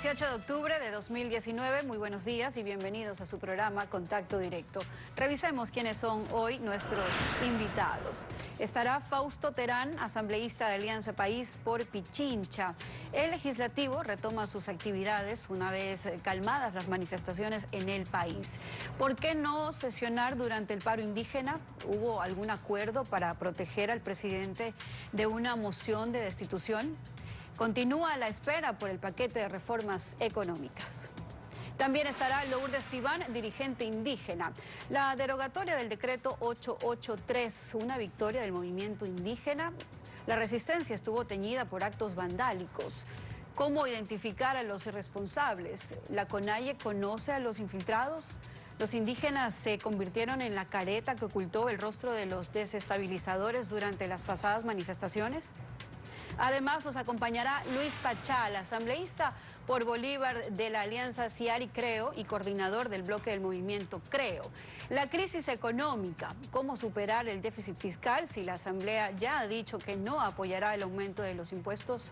18 de octubre de 2019, muy buenos días y bienvenidos a su programa Contacto Directo. Revisemos quiénes son hoy nuestros invitados. Estará Fausto Terán, asambleísta de Alianza País por Pichincha. El legislativo retoma sus actividades una vez calmadas las manifestaciones en el país. ¿Por qué no sesionar durante el paro indígena? ¿Hubo algún acuerdo para proteger al presidente de una moción de destitución? Continúa la espera por el paquete de reformas económicas. También estará Lourdes Tibán, dirigente indígena. La derogatoria del decreto 883, una victoria del movimiento indígena. La resistencia estuvo teñida por actos vandálicos. ¿Cómo identificar a los responsables? ¿La CONAIE conoce a los infiltrados? ¿Los indígenas se convirtieron en la careta que ocultó el rostro de los desestabilizadores durante las pasadas manifestaciones? Además, nos acompañará Luis Pachal, asambleísta por Bolívar de la Alianza Ciari Creo y coordinador del bloque del movimiento Creo. La crisis económica, ¿cómo superar el déficit fiscal si la Asamblea ya ha dicho que no apoyará el aumento de los impuestos?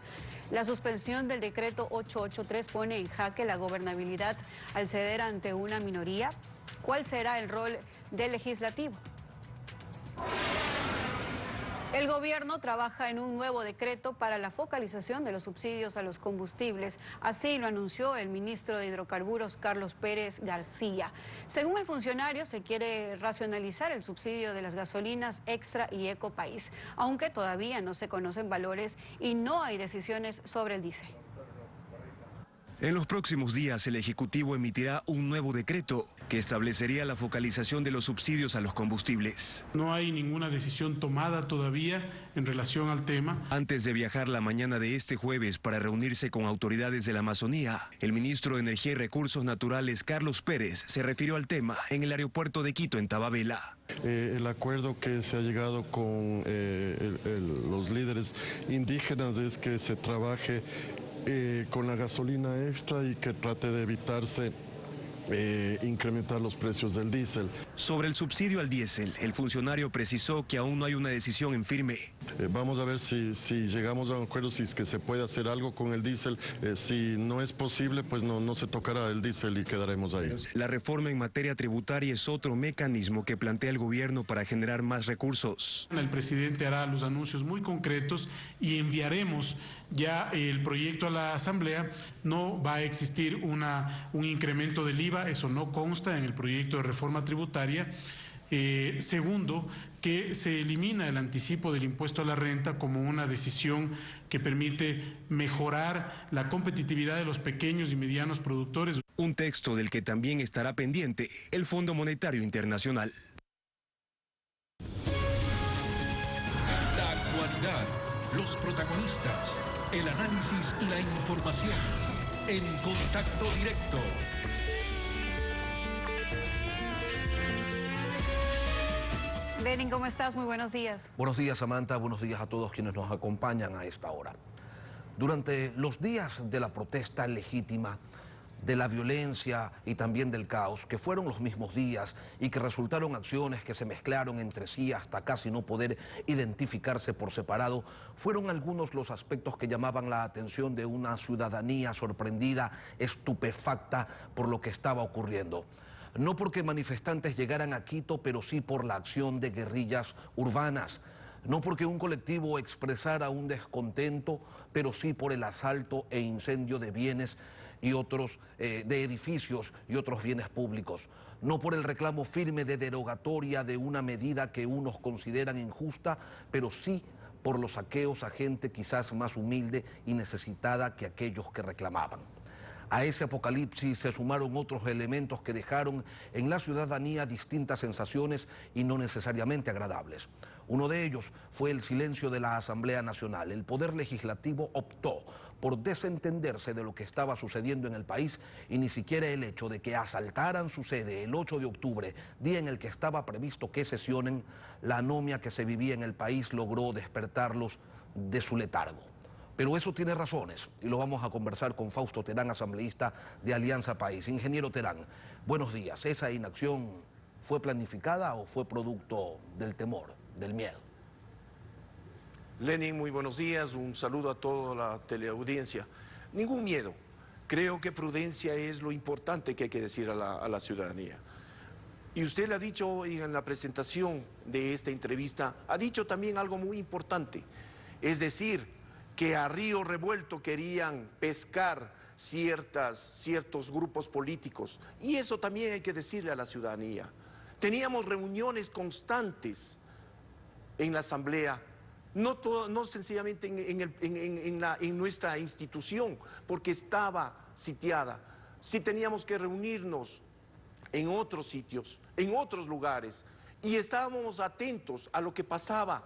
La suspensión del decreto 883 pone en jaque la gobernabilidad al ceder ante una minoría. ¿Cuál será el rol del legislativo? El gobierno trabaja en un nuevo decreto para la focalización de los subsidios a los combustibles. Así lo anunció el ministro de Hidrocarburos, Carlos Pérez García. Según el funcionario, se quiere racionalizar el subsidio de las gasolinas Extra y Ecopaís, aunque todavía no se conocen valores y no hay decisiones sobre el diésel. En los próximos días, el Ejecutivo emitirá un nuevo decreto que establecería la focalización de los subsidios a los combustibles. No hay ninguna decisión tomada todavía en relación al tema. Antes de viajar la mañana de este jueves para reunirse con autoridades de la Amazonía, el ministro de Energía y Recursos Naturales, Carlos Pérez, se refirió al tema en el aeropuerto de Quito, en Tababela. El acuerdo que se ha llegado con los líderes indígenas es que se trabaje con la gasolina extra y que trate de evitarse incrementar los precios del diésel. Sobre el subsidio al diésel, el funcionario precisó que aún no hay una decisión en firme. Vamos a ver si llegamos a un acuerdo, si es que se puede hacer algo con el diésel. Si no es posible, pues no se tocará el diésel y quedaremos ahí. La reforma en materia tributaria es otro mecanismo que plantea el gobierno para generar más recursos. El presidente hará los anuncios muy concretos y enviaremos ya el proyecto a la Asamblea. No va a existir un incremento del IVA, eso no consta en el proyecto de reforma tributaria. Segundo, que se elimina el anticipo del impuesto a la renta como una decisión que permite mejorar la competitividad de los pequeños y medianos productores. Un texto del que también estará pendiente el Fondo Monetario Internacional. La actualidad, los protagonistas, el análisis y la información en Contacto Directo. Lenin, ¿cómo estás? Muy buenos días. Buenos días, Samantha. Buenos días a todos quienes nos acompañan a esta hora. Durante los días de la protesta legítima, de la violencia y también del caos, que fueron los mismos días y que resultaron acciones que se mezclaron entre sí hasta casi no poder identificarse por separado, fueron algunos los aspectos que llamaban la atención de una ciudadanía sorprendida, estupefacta por lo que estaba ocurriendo. No porque manifestantes llegaran a Quito, pero sí por la acción de guerrillas urbanas. No porque un colectivo expresara un descontento, pero sí por el asalto e incendio de bienes y otros, de edificios y otros bienes públicos. No por el reclamo firme de derogatoria de una medida que unos consideran injusta, pero sí por los saqueos a gente quizás más humilde y necesitada que aquellos que reclamaban. A ese apocalipsis se sumaron otros elementos que dejaron en la ciudadanía distintas sensaciones y no necesariamente agradables. Uno de ellos fue el silencio de la Asamblea Nacional. El Poder Legislativo optó por desentenderse de lo que estaba sucediendo en el país y ni siquiera el hecho de que asaltaran su sede el 8 de octubre, día en el que estaba previsto que sesionen, la anomia que se vivía en el país logró despertarlos de su letargo. Pero eso tiene razones y lo vamos a conversar con Fausto Terán, asambleísta de Alianza País. Ingeniero Terán, buenos días. ¿Esa inacción fue planificada o fue producto del temor, del miedo? Lenin, muy buenos días. Un saludo a toda la teleaudiencia. Ningún miedo. Creo que prudencia es lo importante que hay que decir a la ciudadanía. Y usted le ha dicho hoy en la presentación de esta entrevista, ha dicho también algo muy importante, es decir, que a río revuelto querían pescar ciertos grupos políticos, y eso también hay que decirle a la ciudadanía. Teníamos reuniones constantes en la Asamblea, no sencillamente en nuestra institución, porque estaba sitiada. Sí teníamos que reunirnos en otros sitios, en otros lugares, y estábamos atentos a lo que pasaba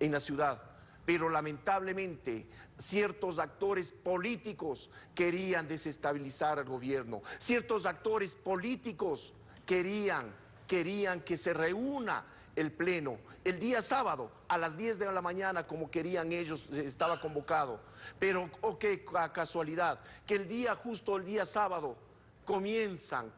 en la ciudad. Pero lamentablemente ciertos actores políticos querían desestabilizar al gobierno, ciertos actores políticos querían que se reúna el pleno el día sábado a las 10 de la mañana como querían ellos, estaba convocado. Pero qué casualidad, que justo el día sábado comienzan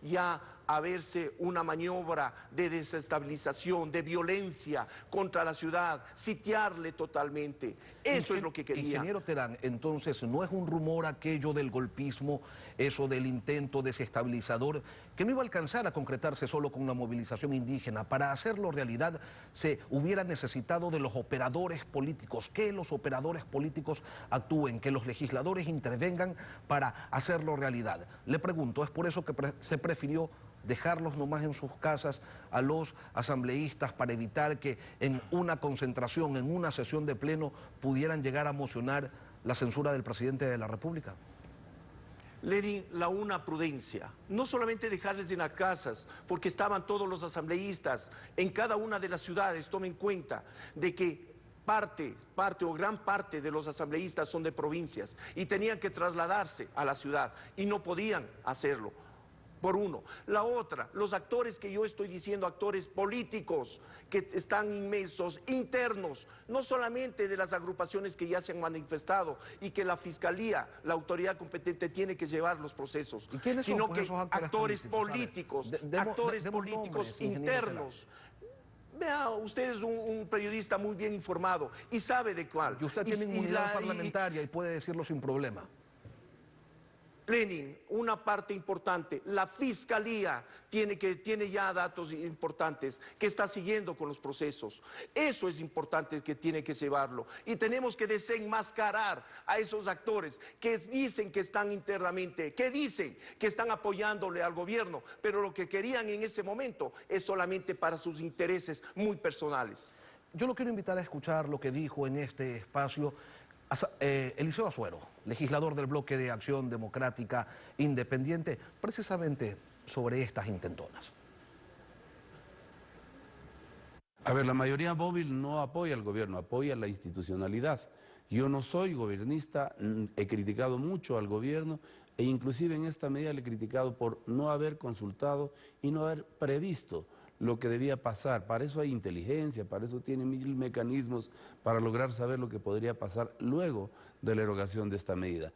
ya a verse una maniobra de desestabilización, de violencia contra la ciudad, sitiarle totalmente. Eso es lo que querían. Ingeniero Terán, entonces, ¿no es un rumor aquello del golpismo, eso del intento desestabilizador, que no iba a alcanzar a concretarse solo con una movilización indígena? Para hacerlo realidad se hubiera necesitado de los operadores políticos, que los operadores políticos actúen, que los legisladores intervengan para hacerlo realidad. Le pregunto, ¿es por eso que se prefirió dejarlos nomás en sus casas a los asambleístas para evitar que en una concentración, en una sesión de pleno, pudieran llegar a mocionar la censura del presidente de la República? Lenin, una prudencia, no solamente dejarles en las casas, porque estaban todos los asambleístas en cada una de las ciudades. Tomen en cuenta de que parte o gran parte de los asambleístas son de provincias y tenían que trasladarse a la ciudad y no podían hacerlo. Por uno. La otra, los actores que yo estoy diciendo, actores políticos que están inmensos, internos, no solamente de las agrupaciones que ya se han manifestado y que la Fiscalía, la autoridad competente, tiene que llevar los procesos, sino que actores políticos, actores políticos internos. Vea, usted es un periodista muy bien informado y sabe de cuál. Y usted tiene inmunidad parlamentaria y puede decirlo sin problema. Lenin, una parte importante, la Fiscalía tiene ya datos importantes, que está siguiendo con los procesos. Eso es importante, que tiene que llevarlo. Y tenemos que desenmascarar a esos actores que dicen que están internamente, que dicen que están apoyándole al gobierno, pero lo que querían en ese momento es solamente para sus intereses muy personales. Yo lo quiero invitar a escuchar lo que dijo en este espacio Eliseo Azuero, legislador del Bloque de Acción Democrática Independiente, precisamente sobre estas intentonas. A ver, la mayoría móvil no apoya al gobierno, apoya la institucionalidad. Yo no soy gobernista, he criticado mucho al gobierno e inclusive en esta medida le he criticado por no haber consultado y no haber previsto lo que debía pasar. Para eso hay inteligencia, para eso tiene 1000 mecanismos para lograr saber lo que podría pasar luego de la erogación de esta medida.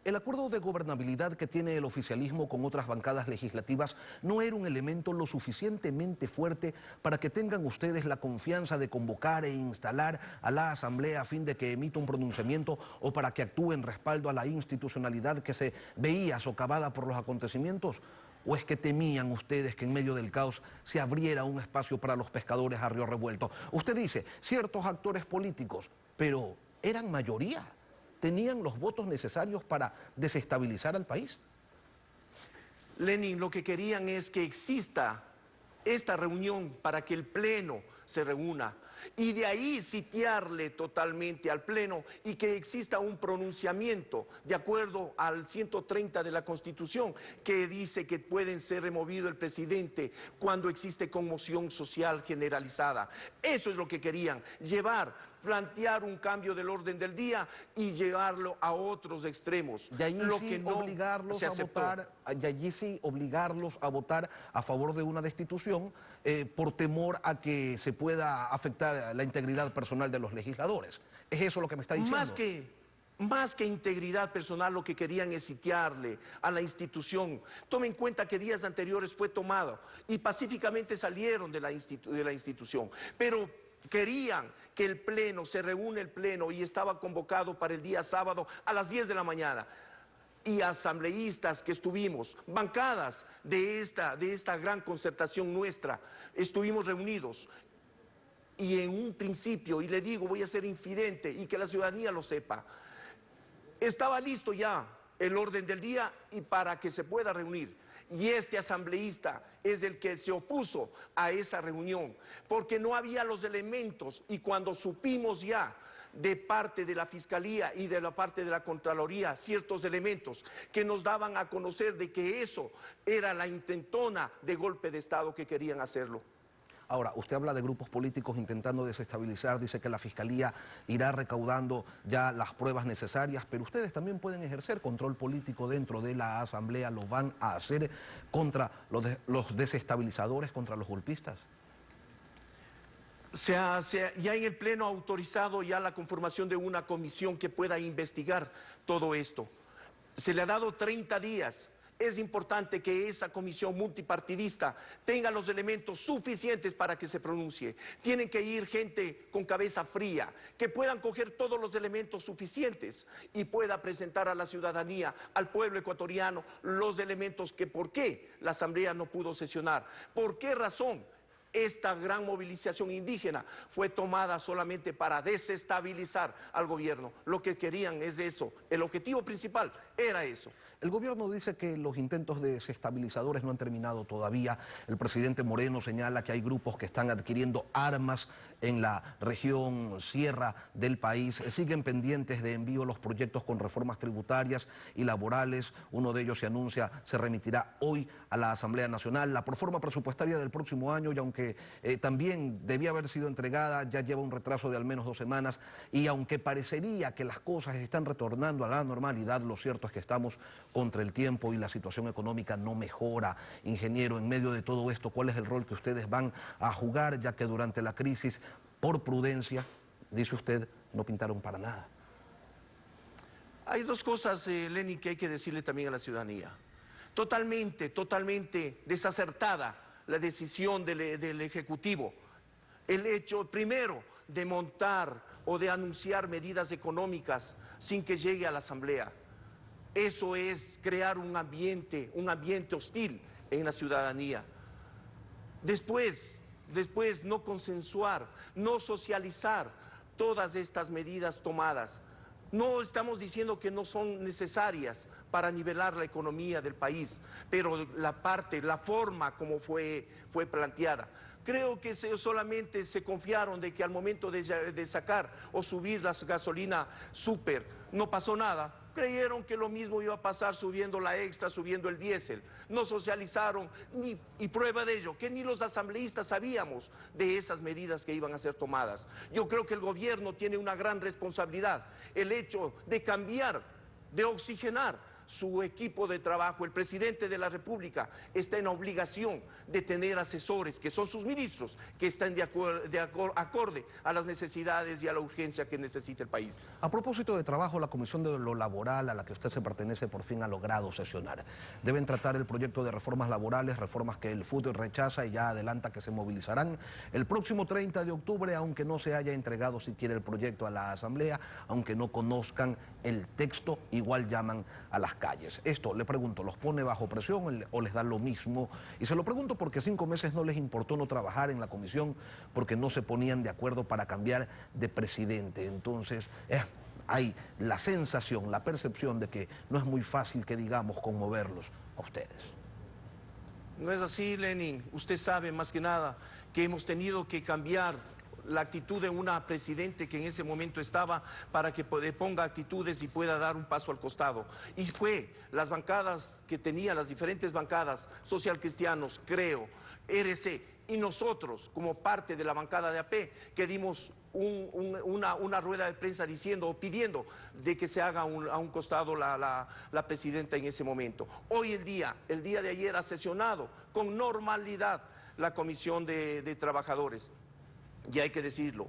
El acuerdo de gobernabilidad que tiene el oficialismo con otras bancadas legislativas no era un elemento lo suficientemente fuerte para que tengan ustedes la confianza de convocar e instalar a la Asamblea a fin de que emita un pronunciamiento o para que actúe en respaldo a la institucionalidad que se veía socavada por los acontecimientos. ¿O es que temían ustedes que en medio del caos se abriera un espacio para los pescadores a río revuelto? Usted dice, ciertos actores políticos, pero ¿eran mayoría? ¿Tenían los votos necesarios para desestabilizar al país? Lenin, lo que querían es que exista esta reunión para que el Pleno se reúna y de ahí sitiarle totalmente al Pleno y que exista un pronunciamiento de acuerdo al 130 de la Constitución que dice que pueden ser removido el presidente cuando existe conmoción social generalizada. Eso es lo que querían, plantear un cambio del orden del día y llevarlo a otros extremos. Y allí lo sí que no obligarlos se a aceptó. votar, y allí sí obligarlos a votar a favor de una destitución por temor a que se pueda afectar la integridad personal de los legisladores. ¿Es eso lo que me está diciendo? Más que integridad personal, lo que querían es sitiarle a la institución. Tomen en cuenta que días anteriores fue tomado y pacíficamente salieron de la institución. Pero querían que el pleno, se reúne el pleno y estaba convocado para el día sábado a las 10 de la mañana. Y asambleístas que estuvimos, bancadas de esta gran concertación nuestra, estuvimos reunidos. Y en un principio, y le digo, voy a ser infidente y que la ciudadanía lo sepa, estaba listo ya el orden del día y para que se pueda reunir. Y este asambleísta es el que se opuso a esa reunión, porque no había los elementos, y cuando supimos ya de parte de la Fiscalía y de la parte de la Contraloría ciertos elementos que nos daban a conocer de que eso era la intentona de golpe de Estado que querían hacerlo. Ahora, usted habla de grupos políticos intentando desestabilizar, dice que la Fiscalía irá recaudando ya las pruebas necesarias, pero ustedes también pueden ejercer control político dentro de la Asamblea, ¿lo van a hacer contra los desestabilizadores, contra los golpistas? Ya en el Pleno ha autorizado ya la conformación de una comisión que pueda investigar todo esto. Se le ha dado 30 días. Es importante que esa comisión multipartidista tenga los elementos suficientes para que se pronuncie. Tienen que ir gente con cabeza fría, que puedan coger todos los elementos suficientes y pueda presentar a la ciudadanía, al pueblo ecuatoriano, los elementos que por qué la Asamblea no pudo sesionar, por qué razón esta gran movilización indígena fue tomada solamente para desestabilizar al gobierno. Lo que querían es eso, el objetivo principal era eso. El gobierno dice que los intentos desestabilizadores no han terminado todavía. El presidente Moreno señala que hay grupos que están adquiriendo armas en la región sierra del país. Siguen pendientes de envío los proyectos con reformas tributarias y laborales. Uno de ellos se anuncia, se remitirá hoy a la Asamblea Nacional. La proforma presupuestaria del próximo año, y aunque también debía haber sido entregada, ya lleva un retraso de al menos 2 semanas. Y aunque parecería que las cosas están retornando a la normalidad, lo cierto es que estamos contra el tiempo y la situación económica no mejora. Ingeniero, en medio de todo esto, ¿cuál es el rol que ustedes van a jugar, ya que durante la crisis, por prudencia, dice usted, no pintaron para nada? Hay dos cosas, Lenny, que hay que decirle también a la ciudadanía. Totalmente desacertada la decisión del Ejecutivo. El hecho, primero, de montar o de anunciar medidas económicas sin que llegue a la Asamblea. Eso es crear un ambiente hostil en la ciudadanía. Después no consensuar, no socializar todas estas medidas tomadas. No estamos diciendo que no son necesarias para nivelar la economía del país, pero la forma como fue planteada. Creo que solamente se confiaron de que al momento de sacar o subir la gasolina súper no pasó nada. Creyeron que lo mismo iba a pasar subiendo la extra, subiendo el diésel. No socializaron, y prueba de ello, que ni los asambleístas sabíamos de esas medidas que iban a ser tomadas. Yo creo que el gobierno tiene una gran responsabilidad. El hecho de cambiar, de oxigenar su equipo de trabajo. El presidente de la República está en obligación de tener asesores, que son sus ministros, que estén acorde a las necesidades y a la urgencia que necesita el país. A propósito de trabajo, la Comisión de lo Laboral, a la que usted se pertenece, por fin ha logrado sesionar. Deben tratar el proyecto de reformas laborales, reformas que el FUT rechaza y ya adelanta que se movilizarán el próximo 30 de octubre, aunque no se haya entregado siquiera el proyecto a la Asamblea, aunque no conozcan el texto, igual llaman a las calles. Esto, le pregunto, ¿los pone bajo presión o les da lo mismo? Y se lo pregunto porque 5 meses no les importó no trabajar en la comisión porque no se ponían de acuerdo para cambiar de presidente. Entonces, hay la sensación, la percepción de que no es muy fácil que digamos conmoverlos a ustedes. No es así, Lenin. Usted sabe más que nada que hemos tenido que cambiar la actitud de una presidente que en ese momento estaba para que ponga actitudes y pueda dar un paso al costado. Y fue las bancadas que tenía, las diferentes bancadas, Social Cristianos, Creo, RC, y nosotros como parte de la bancada de AP que dimos una rueda de prensa diciendo o pidiendo de que se haga a un costado la presidenta en ese momento. Hoy el día de ayer ha sesionado con normalidad la Comisión de Trabajadores. Y hay que decirlo,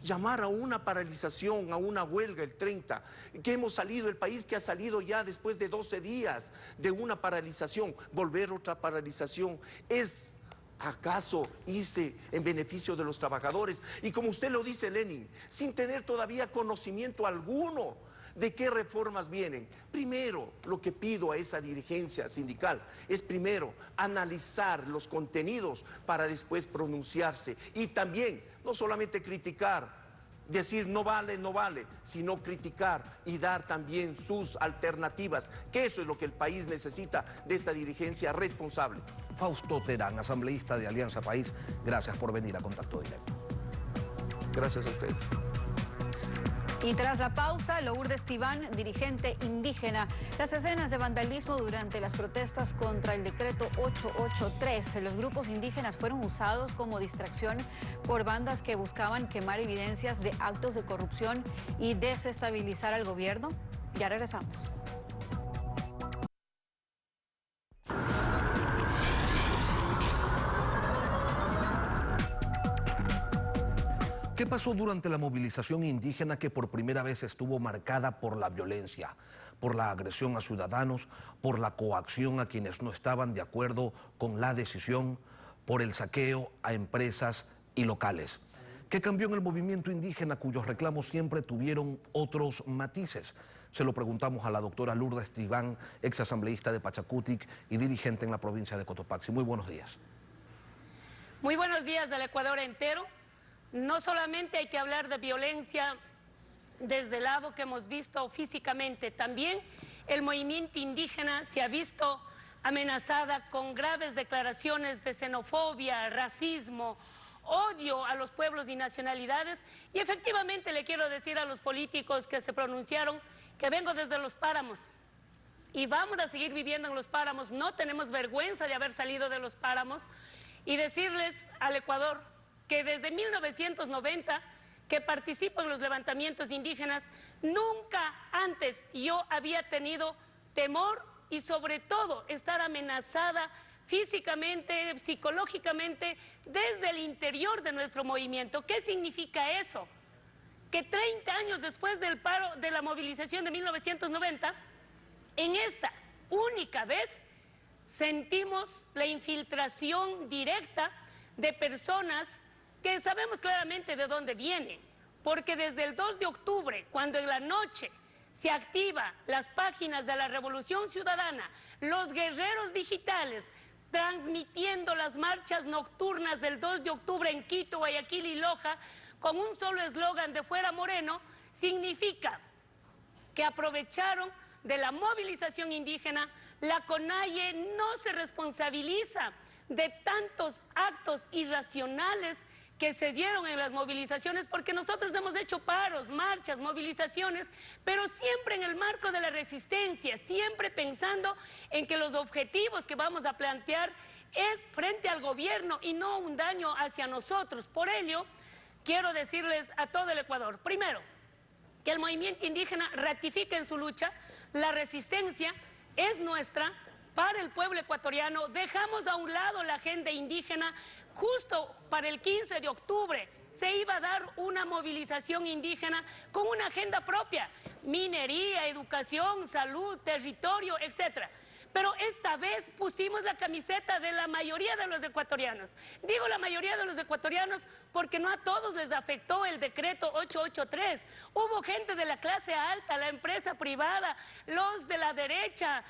llamar a una paralización, a una huelga el 30, que hemos salido, el país que ha salido ya después de 12 días de una paralización, volver a otra paralización, es ¿Acaso hice en beneficio de los trabajadores? Y como usted lo dice, Lenin, sin tener todavía conocimiento alguno de qué reformas vienen. Primero, lo que pido a esa dirigencia sindical es primero analizar los contenidos para después pronunciarse. Y también, no solamente criticar, decir no vale, no vale, sino criticar y dar también sus alternativas, que eso es lo que el país necesita de esta dirigencia responsable. Fausto Terán, asambleísta de Alianza País, gracias por venir a Contacto Directo. Gracias a ustedes. Y tras la pausa, Lourdes Tibán, dirigente indígena, las escenas de vandalismo durante las protestas contra el decreto 883. Los grupos indígenas fueron usados como distracción por bandas que buscaban quemar evidencias de actos de corrupción y desestabilizar al gobierno. Ya regresamos. ¿Qué pasó durante la movilización indígena que por primera vez estuvo marcada por la violencia, por la agresión a ciudadanos, por la coacción a quienes no estaban de acuerdo con la decisión, por el saqueo a empresas y locales? ¿Qué cambió en el movimiento indígena cuyos reclamos siempre tuvieron otros matices? Se lo preguntamos a la doctora Lourdes Tibán, ex asambleísta de Pachacutic y dirigente en la provincia de Cotopaxi. Muy buenos días. Muy buenos días del Ecuador entero. No solamente hay que hablar de violencia desde el lado que hemos visto físicamente, también el movimiento indígena se ha visto amenazada con graves declaraciones de xenofobia, racismo, odio a los pueblos y nacionalidades. Y efectivamente le quiero decir a los políticos que se pronunciaron que vengo desde los páramos y vamos a seguir viviendo en los páramos. No tenemos vergüenza de haber salido de los páramos y decirles al Ecuador que desde 1990 que participo en los levantamientos indígenas, nunca antes yo había tenido temor y sobre todo estar amenazada físicamente, psicológicamente, desde el interior de nuestro movimiento. ¿Qué significa eso? Que 30 años después del paro de la movilización de 1990, en esta única vez sentimos la infiltración directa de personas que sabemos claramente de dónde vienen, porque desde el 2 de octubre, cuando en la noche se activan las páginas de la Revolución Ciudadana, los guerreros digitales, transmitiendo las marchas nocturnas del 2 de octubre en Quito, Guayaquil y Loja, con un solo eslogan de Fuera Moreno, significa que aprovecharon de la movilización indígena. La CONAIE no se responsabiliza de tantos actos irracionales que se dieron en las movilizaciones, porque nosotros hemos hecho paros, marchas, movilizaciones, pero siempre en el marco de la resistencia, siempre pensando en que los objetivos que vamos a plantear es frente al gobierno y no un daño hacia nosotros. Por ello, quiero decirles a todo el Ecuador, primero, que el movimiento indígena ratifique en su lucha, la resistencia es nuestra, para el pueblo ecuatoriano. Dejamos a un lado la agenda indígena. Justo para el 15 de octubre se iba a dar una movilización indígena con una agenda propia, minería, educación, salud, territorio, etcétera. Pero esta vez pusimos la camiseta de la mayoría de los ecuatorianos. Digo la mayoría de los ecuatorianos porque no a todos les afectó el decreto 883. Hubo gente de la clase alta, la empresa privada, los de la derecha,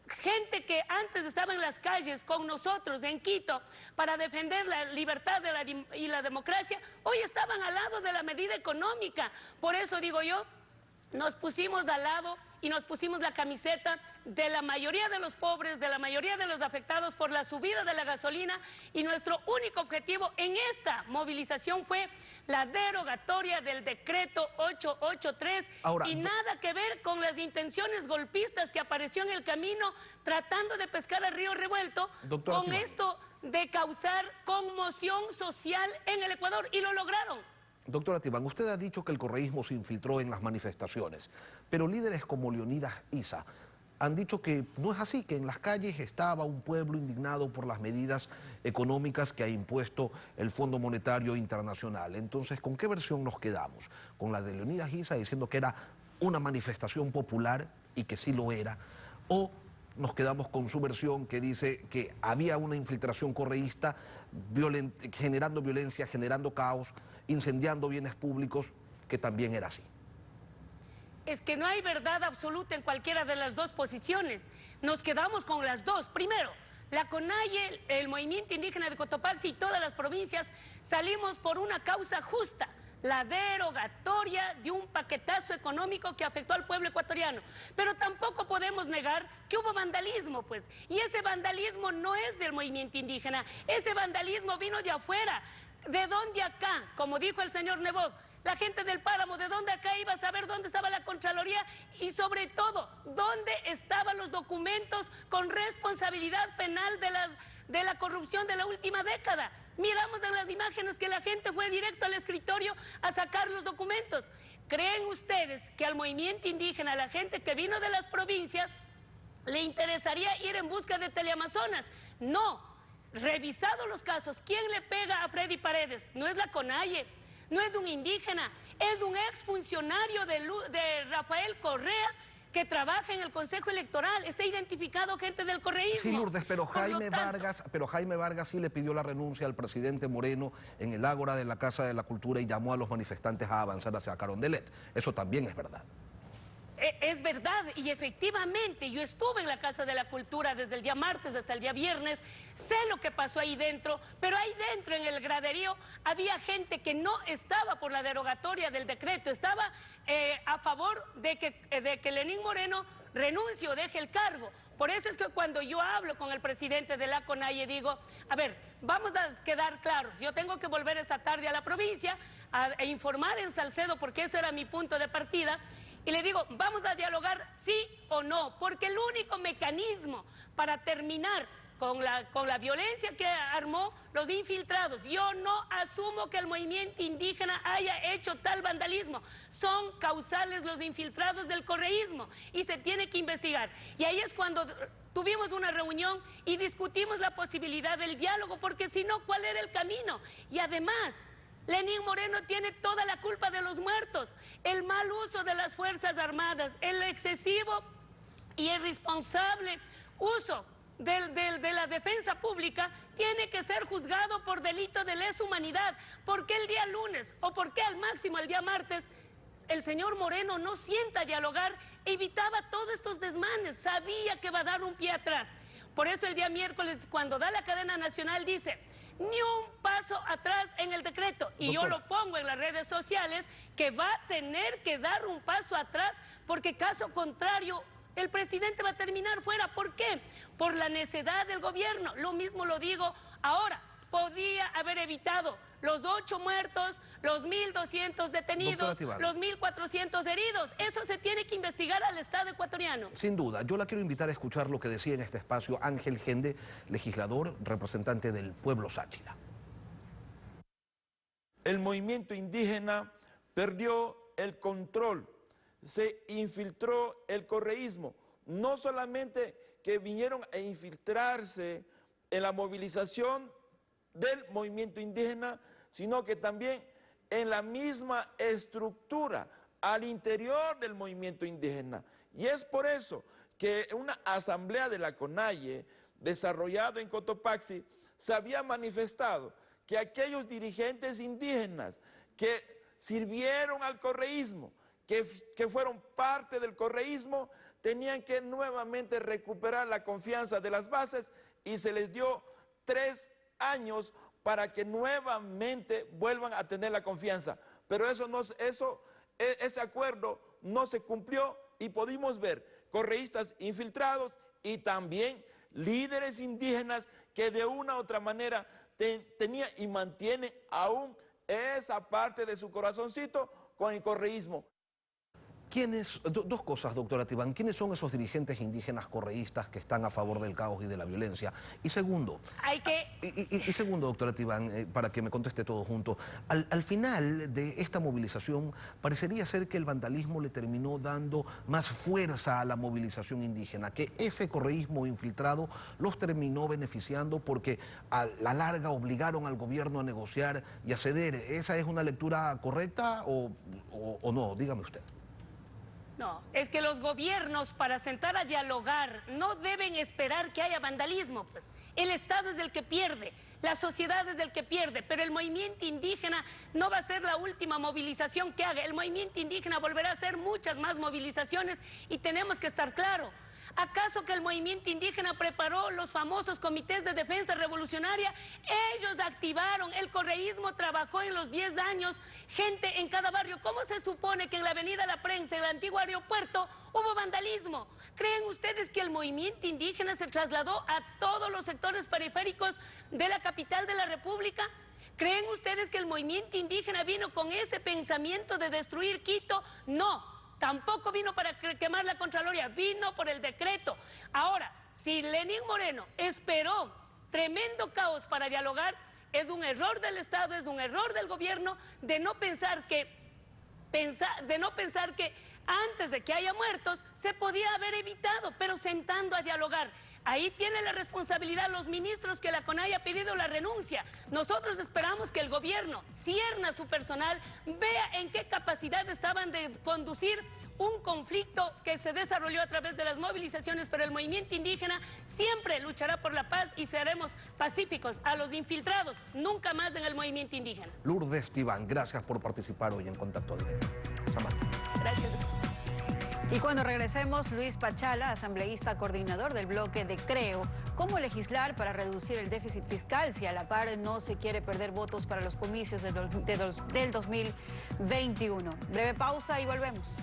gente que antes estaba en las calles con nosotros en Quito para defender la libertad y la democracia, hoy estaban al lado de la medida económica. Por eso digo yo, nos pusimos al lado y nos pusimos la camiseta de la mayoría de los pobres, de la mayoría de los afectados por la subida de la gasolina, y nuestro único objetivo en esta movilización fue la derogatoria del decreto 883. Ahora, y nada que ver con las intenciones golpistas que apareció en el camino tratando de pescar al río revuelto, con esto de causar conmoción social en el Ecuador, y lo lograron. Doctora Tibán, usted ha dicho que el correísmo se infiltró en las manifestaciones, pero líderes como Leonidas Issa han dicho que no es así, que en las calles estaba un pueblo indignado por las medidas económicas que ha impuesto el Fondo Monetario Internacional. Entonces, ¿con qué versión nos quedamos? ¿Con la de Leonidas Issa diciendo que era una manifestación popular y que sí lo era? ¿O nos quedamos con su versión que dice que había una infiltración correísta generando violencia, generando caos, incendiando bienes públicos, que también era así. Es que no hay verdad absoluta en cualquiera de las dos posiciones. Nos quedamos con las dos. Primero, la CONAIE, el movimiento indígena de Cotopaxi y todas las provincias salimos por una causa justa, la derogatoria de un paquetazo económico que afectó al pueblo ecuatoriano. Pero tampoco podemos negar que hubo vandalismo, pues. Y ese vandalismo no es del movimiento indígena, ese vandalismo vino de afuera. ¿De dónde acá? Como dijo el señor Nebot, la gente del páramo, ¿de dónde acá iba a saber dónde estaba la Contraloría? Y sobre todo, ¿dónde estaban los documentos con responsabilidad penal de la corrupción de la última década? Miramos en las imágenes que la gente fue directo al escritorio a sacar los documentos. ¿Creen ustedes que al movimiento indígena, a la gente que vino de las provincias, le interesaría ir en busca de Teleamazonas? No. Revisados los casos, ¿quién le pega a Freddy Paredes? No es la CONAIE, no es un indígena, es un exfuncionario de Rafael Correa que trabaja en el Consejo Electoral. Está identificado gente del correísmo. Sí, Lourdes, pero Jaime Vargas sí le pidió la renuncia al presidente Moreno en el ágora de la Casa de la Cultura y llamó a los manifestantes a avanzar hacia Carondelet. Eso también es verdad. Es verdad, y efectivamente yo estuve en la Casa de la Cultura desde el día martes hasta el día viernes, sé lo que pasó ahí dentro, pero ahí dentro en el graderío había gente que no estaba por la derogatoria del decreto, estaba a favor de que Lenín Moreno renuncie o deje el cargo. Por eso es que cuando yo hablo con el presidente de la CONAIE digo, a ver, vamos a quedar claros, yo tengo que volver esta tarde a la provincia a informar en Salcedo porque ese era mi punto de partida. Y le digo, vamos a dialogar sí o no, porque el único mecanismo para terminar con la violencia que armó los infiltrados, yo no asumo que el movimiento indígena haya hecho tal vandalismo, son causales los infiltrados del correísmo y se tiene que investigar. Y ahí es cuando tuvimos una reunión y discutimos la posibilidad del diálogo, porque si no, ¿cuál era el camino? Y además, Lenín Moreno tiene toda la culpa de los muertos, el mal uso de las Fuerzas Armadas, el excesivo y irresponsable uso de la defensa pública tiene que ser juzgado por delito de lesa humanidad. ¿Por qué el día lunes o por qué al máximo el día martes el señor Moreno no sienta a dialogar? Evitaba todos estos desmanes, sabía que va a dar un pie atrás. Por eso el día miércoles, cuando da la cadena nacional, dice: ni un paso atrás en el decreto. Y yo lo pongo en las redes sociales, que va a tener que dar un paso atrás, porque caso contrario, el presidente va a terminar fuera. ¿Por qué? Por la necedad del gobierno. Lo mismo lo digo ahora. Podía haber evitado los 8 muertos, los 1.200 detenidos, los 1.400 heridos. Eso se tiene que investigar al Estado ecuatoriano. Sin duda. Yo la quiero invitar a escuchar lo que decía en este espacio Ángel Gende, legislador, representante del pueblo Sáchila. El movimiento indígena perdió el control, se infiltró el correísmo. No solamente que vinieron a infiltrarse en la movilización del movimiento indígena, sino que también en la misma estructura al interior del movimiento indígena. Y es por eso que una asamblea de la CONAIE, desarrollada en Cotopaxi, se había manifestado que aquellos dirigentes indígenas que sirvieron al correísmo, que fueron parte del correísmo, tenían que nuevamente recuperar la confianza de las bases, y se les dio 3 años para que nuevamente vuelvan a tener la confianza. Pero ese acuerdo no se cumplió, y pudimos ver correístas infiltrados y también líderes indígenas que de una u otra manera tenían y mantienen aún esa parte de su corazoncito con el correísmo. Dos cosas, doctora Tibán. ¿Quiénes son esos dirigentes indígenas correístas que están a favor del caos y de la violencia? Y segundo, doctora Tibán, para que me conteste todo junto, al final de esta movilización parecería ser que el vandalismo le terminó dando más fuerza a la movilización indígena, que ese correísmo infiltrado los terminó beneficiando porque a la larga obligaron al gobierno a negociar y a ceder. ¿Esa es una lectura correcta o no? Dígame usted. No, es que los gobiernos para sentar a dialogar no deben esperar que haya vandalismo, pues. El Estado es el que pierde, la sociedad es el que pierde, pero el movimiento indígena no va a ser la última movilización que haga. El movimiento indígena volverá a hacer muchas más movilizaciones y tenemos que estar claros. ¿Acaso que el movimiento indígena preparó los famosos comités de defensa revolucionaria? Ellos activaron, el correísmo trabajó en los 10 años, gente en cada barrio. ¿Cómo se supone que en la Avenida La Prensa, en el antiguo aeropuerto, hubo vandalismo? ¿Creen ustedes que el movimiento indígena se trasladó a todos los sectores periféricos de la capital de la República? ¿Creen ustedes que el movimiento indígena vino con ese pensamiento de destruir Quito? No. Tampoco vino para quemar la Contraloría, vino por el decreto. Ahora, si Lenín Moreno esperó tremendo caos para dialogar, es un error del Estado, es un error del gobierno de no pensar que antes de que haya muertos se podía haber evitado, pero sentando a dialogar. Ahí tiene la responsabilidad los ministros que la CONAIE ha pedido la renuncia. Nosotros esperamos que el gobierno cierna su personal, vea en qué capacidad estaban de conducir un conflicto que se desarrolló a través de las movilizaciones, pero el movimiento indígena siempre luchará por la paz y seremos pacíficos. A los infiltrados, nunca más en el movimiento indígena. Lourdes Tibán, gracias por participar hoy en Contacto Directo. Gracias. Y cuando regresemos, Luis Pachala, asambleísta coordinador del bloque de Creo, ¿cómo legislar para reducir el déficit fiscal si a la par no se quiere perder votos para los comicios del 2021? Breve pausa y volvemos.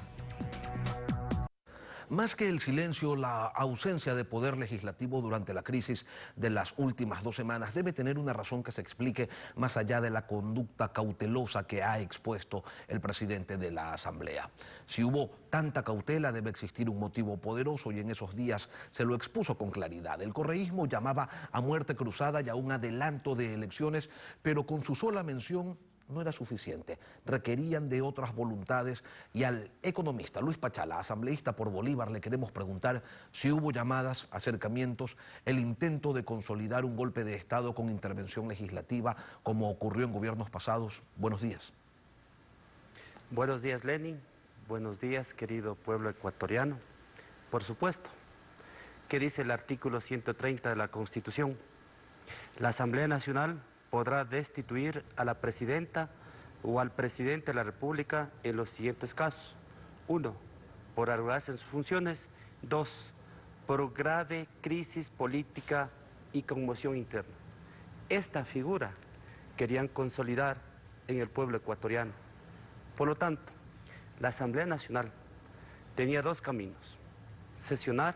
Más que el silencio, la ausencia de poder legislativo durante la crisis de las últimas 2 semanas debe tener una razón que se explique más allá de la conducta cautelosa que ha expuesto el presidente de la Asamblea. Si hubo tanta cautela, debe existir un motivo poderoso y en esos días se lo expuso con claridad. El correísmo llamaba a muerte cruzada y a un adelanto de elecciones, pero con su sola mención no era suficiente, requerían de otras voluntades y al economista Luis Pachala, asambleísta por Bolívar, le queremos preguntar si hubo llamadas, acercamientos, el intento de consolidar un golpe de Estado con intervención legislativa como ocurrió en gobiernos pasados. Buenos días. Buenos días, Lenin. Buenos días, querido pueblo ecuatoriano. Por supuesto, ¿qué dice el artículo 130 de la Constitución? La Asamblea Nacional podrá destituir a la presidenta o al presidente de la República en los siguientes casos. 1, por arrogarse en sus funciones. 2, por grave crisis política y conmoción interna. Esta figura querían consolidar en el pueblo ecuatoriano. Por lo tanto, la Asamblea Nacional tenía 2 caminos: sesionar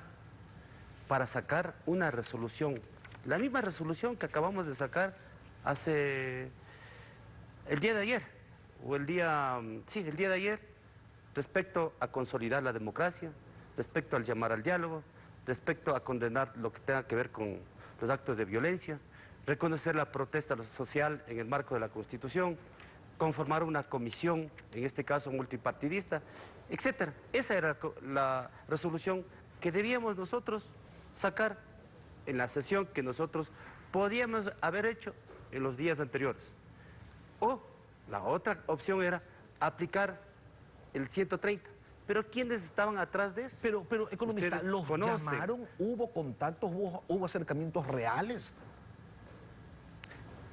para sacar una resolución, la misma resolución que acabamos de sacar hace el día de ayer, el día de ayer, respecto a consolidar la democracia, respecto al llamar al diálogo, respecto a condenar lo que tenga que ver con los actos de violencia, reconocer la protesta social en el marco de la Constitución, conformar una comisión, en este caso multipartidista, etc. Esa era la resolución que debíamos nosotros sacar en la sesión que nosotros podíamos haber hecho en los días anteriores. O la otra opción era aplicar el 130. Pero ¿quiénes estaban atrás de eso? Pero economista, ¿los llamaron? ¿Hubo contactos? ¿Hubo acercamientos reales?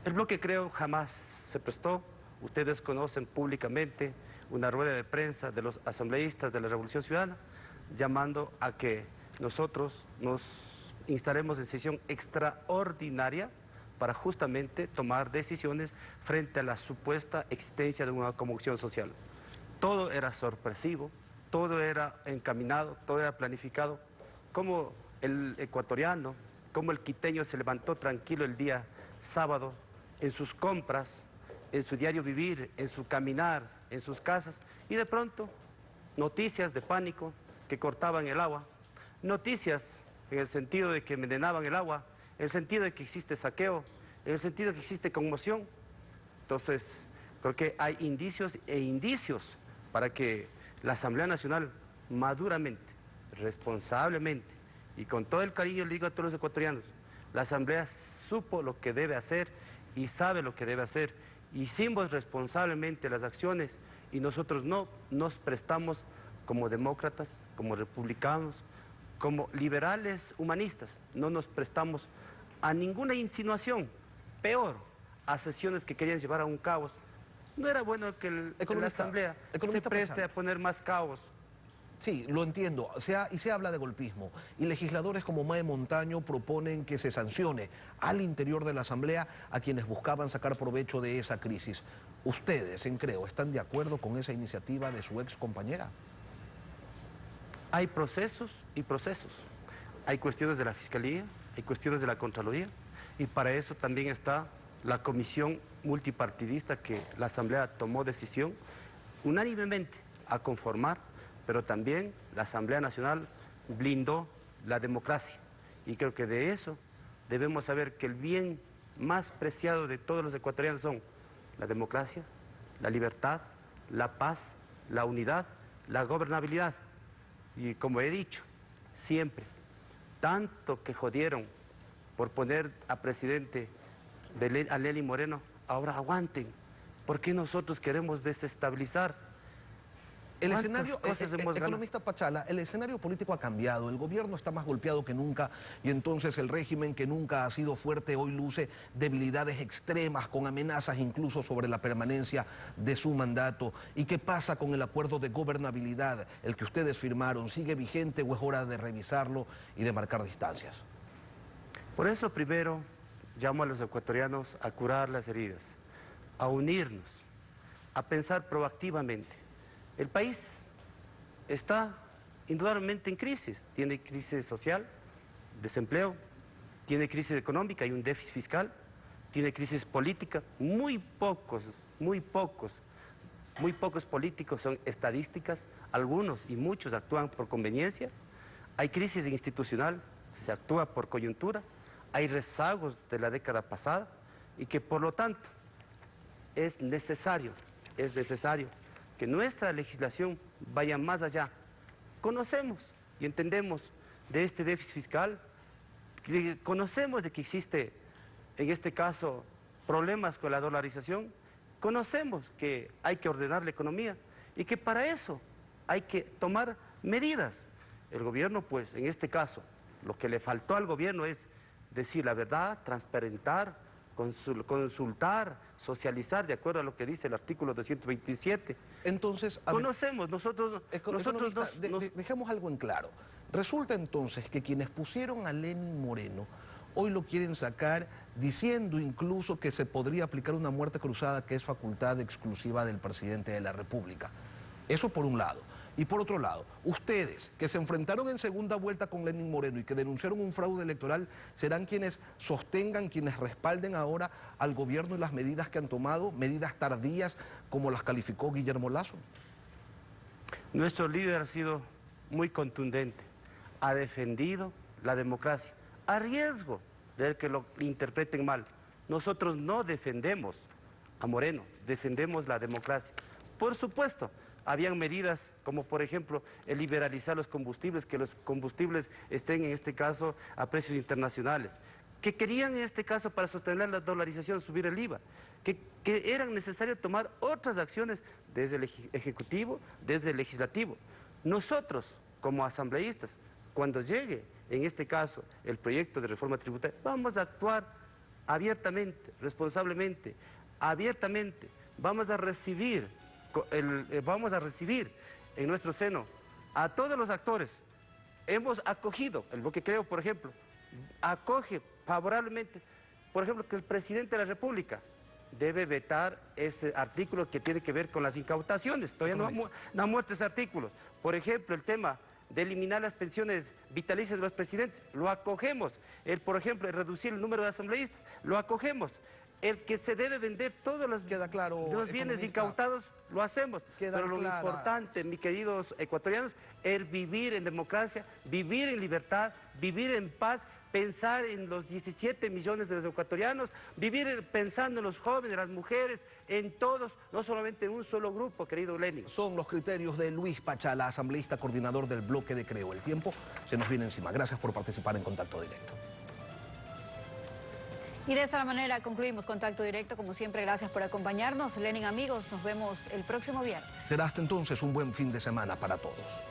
El bloque Creo jamás se prestó. Ustedes conocen públicamente una rueda de prensa de los asambleístas de la Revolución Ciudadana llamando a que nosotros nos instalemos en sesión extraordinaria para justamente tomar decisiones frente a la supuesta existencia de una conmoción social. Todo era sorpresivo, todo era encaminado, todo era planificado. Como el ecuatoriano, como el quiteño se levantó tranquilo el día sábado en sus compras, en su diario vivir, en su caminar, en sus casas, y de pronto noticias de pánico que cortaban el agua, noticias en el sentido de que envenenaban el agua, en el sentido de que existe saqueo, en el sentido de que existe conmoción. Entonces, creo que hay indicios e indicios para que la Asamblea Nacional maduramente, responsablemente y con todo el cariño le digo a todos los ecuatorianos, la Asamblea supo lo que debe hacer y sabe lo que debe hacer. Hicimos responsablemente las acciones y nosotros no nos prestamos como demócratas, como republicanos, como liberales humanistas, no nos prestamos a ninguna insinuación, peor, a sesiones que querían llevar a un caos. No era bueno que la Asamblea se preste a poner más caos. Sí, lo entiendo, y se habla de golpismo, y legisladores como Mae Montaño proponen que se sancione al interior de la Asamblea a quienes buscaban sacar provecho de esa crisis. ¿Ustedes, en Creo, están de acuerdo con esa iniciativa de su ex compañera? Hay procesos y procesos. Hay cuestiones de la Fiscalía, hay cuestiones de la Contraloría, y para eso también está la comisión multipartidista que la Asamblea tomó decisión unánimemente a conformar, pero también la Asamblea Nacional blindó la democracia. Y creo que de eso debemos saber que el bien más preciado de todos los ecuatorianos son la democracia, la libertad, la paz, la unidad, la gobernabilidad. Y como he dicho, siempre, tanto que jodieron por poner a presidente a Lenín Moreno, ahora aguanten. ¿Por qué nosotros queremos desestabilizar? El escenario, economista Pachala, el escenario político ha cambiado, el gobierno está más golpeado que nunca y entonces el régimen que nunca ha sido fuerte hoy luce debilidades extremas con amenazas incluso sobre la permanencia de su mandato. ¿Y qué pasa con el acuerdo de gobernabilidad, el que ustedes firmaron? ¿Sigue vigente o es hora de revisarlo y de marcar distancias? Por eso primero llamo a los ecuatorianos a curar las heridas, a unirnos, a pensar proactivamente. El país está indudablemente en crisis, tiene crisis social, desempleo, tiene crisis económica, hay un déficit fiscal, tiene crisis política, muy pocos políticos son estadísticas, algunos y muchos actúan por conveniencia, hay crisis institucional, se actúa por coyuntura, hay rezagos de la década pasada y que por lo tanto es necesario que nuestra legislación vaya más allá. Conocemos y entendemos de este déficit fiscal, conocemos de que existe, en este caso, problemas con la dolarización, conocemos que hay que ordenar la economía y que para eso hay que tomar medidas. El gobierno, pues, en este caso, lo que le faltó al gobierno es decir la verdad, transparentar, consultar, socializar, de acuerdo a lo que dice el artículo 227. Entonces, conocemos, dejemos algo en claro. Resulta entonces que quienes pusieron a Lenín Moreno hoy lo quieren sacar diciendo incluso que se podría aplicar una muerte cruzada que es facultad exclusiva del presidente de la República. Eso por un lado. Y por otro lado, ustedes que se enfrentaron en segunda vuelta con Lenín Moreno y que denunciaron un fraude electoral, ¿serán quienes sostengan, quienes respalden ahora al gobierno y las medidas que han tomado, medidas tardías como las calificó Guillermo Lasso? Nuestro líder ha sido muy contundente, ha defendido la democracia, a riesgo de que lo interpreten mal. Nosotros no defendemos a Moreno, defendemos la democracia. Por supuesto, habían medidas como, por ejemplo, el liberalizar los combustibles, que los combustibles estén, en este caso, a precios internacionales, que querían, en este caso, para sostener la dolarización, subir el IVA, que eran necesarias tomar otras acciones desde el Ejecutivo, desde el Legislativo. Nosotros, como asambleístas, cuando llegue, en este caso, el proyecto de reforma tributaria, vamos a actuar abiertamente, responsablemente, vamos a recibir en nuestro seno a todos los actores. Hemos acogido, el bloque Creo, por ejemplo, acoge favorablemente, por ejemplo, que el presidente de la República debe vetar ese artículo que tiene que ver con las incautaciones. Todavía no ha muerto ese artículo. Por ejemplo, el tema de eliminar las pensiones vitalicias de los presidentes, lo acogemos. Por ejemplo, el reducir el número de asambleístas, lo acogemos. El que se debe vender todos los bienes incautados, lo hacemos. Pero lo importante, mis queridos ecuatorianos, es vivir en democracia, vivir en libertad, vivir en paz, pensar en los 17 millones de los ecuatorianos, vivir pensando en los jóvenes, las mujeres, en todos, no solamente en un solo grupo, querido Lenín. Son los criterios de Luis Pachala, asambleísta coordinador del bloque de Creo. El tiempo se nos viene encima. Gracias por participar en Contacto Directo. Y de esta manera concluimos Contacto Directo. Como siempre, gracias por acompañarnos. Lenin, amigos, nos vemos el próximo viernes. Será hasta entonces un buen fin de semana para todos.